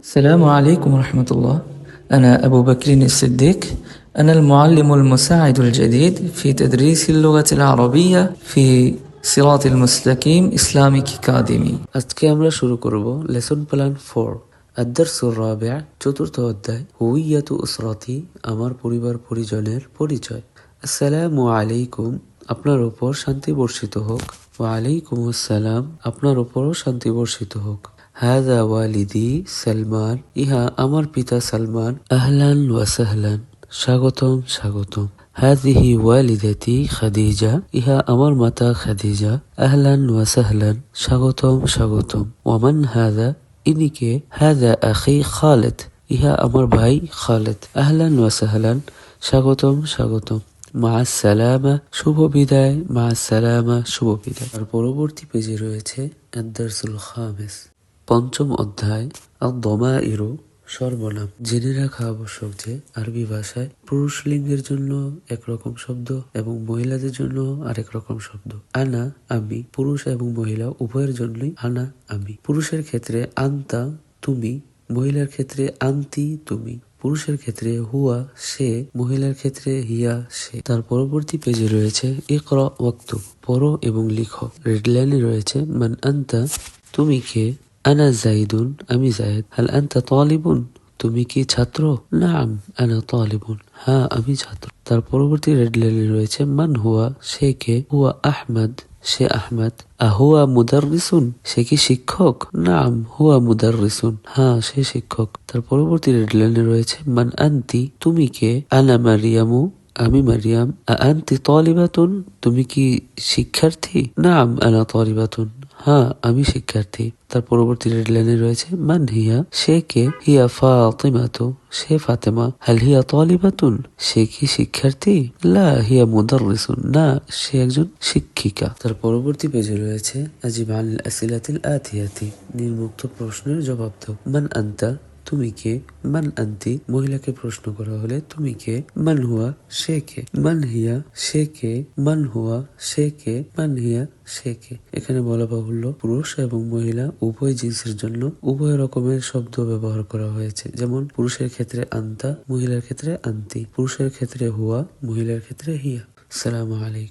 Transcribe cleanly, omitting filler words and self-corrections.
السلام عليكم ورحمة الله. أنا أبو بكر الصديق. أنا المعلم المساعد الجديد في تدريس اللغة العربية في صراط المستقيم Islamic Academy. আজকে আমরা শুরু করব লেসন প্ল্যান 4 আদ-দারসুর রাবি'আ, চতুর্থ অধ্যায় হুইয়াতু উসরাতি, আমার পরিবার পরিজনের পরিচয়। আসসালামু আলাইকুম, আপনার উপর শান্তি বর্ষিত হোক। ওয়া আলাইকুম আসসালাম, আপনার উপরও শান্তি বর্ষিত হোক। হাযা ওয়ালিদি সালমান, ইহা আমার পিতা সালমান। আহলান ওয়া সাহলান, স্বাগতম স্বাগতম। হাযিহি ওয়ালিদাতি খাদিজা, ইহা আমার মাতা খাদিজা। আহলান ওয়া সাহলান, স্বাগতম স্বাগতম। ওয়ামান হাযা, ইনি কে? হাযা আখি খালিদ, ইহা আমার ভাই খালিদ। আহলান ওয়া সাহলান, স্বাগতম স্বাগতম। মা'আস সালামা, শুভ বিদায়। মা'আস সালামা, শুভ বিদায়। আর পরবর্তী পেজে রয়েছে আদ-দারসুল খামিস, পঞ্চম অধ্যায় আদ-দামাইরু, সর্বনাম। জেনে রাখা আবশ্যক যে আরবি ভাষায় পুরুষ লিঙ্গের জন্য একরকম শব্দ এবং মহিলাদের জন্য আরেক রকম শব্দ। আনা, আমি, পুরুষ এবং মহিলা উভয়ের জন্যই আনা, আমি। পুরুষের ক্ষেত্রে আনতা, তুমি। মহিলার ক্ষেত্রে আনতি, তুমি। পুরুষের ক্ষেত্রে হুয়া, সে। মহিলার ক্ষেত্রে হিয়া, সে। তার পরবর্তী পেজে রয়েছে ইকরা ওয়াক্তুব, পড়ো এবং লিখো। রেড লাইনে রয়েছে মান আনতা, তুমি কে? আনা জাইদুন, আমি জায়েদ। হাল আনতা তালিবুন, তুমি কি ছাত্র? নাম আনা তালিবুন, হ্যাঁ আমি ছাত্র। তার পরবর্তী রেড লাইনে রয়েছে মান হুয়া, সে কে? হুয়া আহমদ, সে আহমদ। আহুয়া মুদাররিসুন, সে কি শিক্ষক? নাম হুয়া মুদাররিসুন, হ্যাঁ সে শিক্ষক। তার পরবর্তী রেড লাইনে রয়েছে মান আনতি, তুমি কে? আনা মারিয়ামু, আমি মারিয়াম। আনতি তালিবাতুন, তুমি কি শিক্ষার্থী? নাম আনা তালিবাতুন, হ্যাঁ আমি শিক্ষার্থী। তার পরবর্তী রেড লাইনে রয়েছে মান হিয়া, সে কে? হিয়া ফাতিমাতু, সে ফাতেমা। হাল হিয়া তালিবাতুন, সে কি শিক্ষার্থী? লা হিয়া মুদাররিসুন, না সে একজন শিক্ষিকা। তার পরবর্তী পেজে রয়েছে আজিব আনিল আসিলাতিল আতিয়াতি, নির্মুক্ত প্রশ্নের জবাব দাও। মান আনতা, তুমি কে? মান আনতি, মহিলাকে প্রশ্ন করা হলে তুমি কে? মান হুয়া, সে কে? মান হিয়া, সে কে? মান হুয়া, সে কে? মান হিয়া, সে কে? এখানে বলা বাহুল্য পুরুষ এবং মহিলা উভয় জিন্সের জন্য উভয় রকমের শব্দ ব্যবহার করা হয়েছে। যেমন পুরুষের ক্ষেত্রে আনতা, মহিলার ক্ষেত্রে আনতি। পুরুষের ক্ষেত্রে হুয়া, মহিলার ক্ষেত্রে হিয়া। আসসালামু আলাইকুম।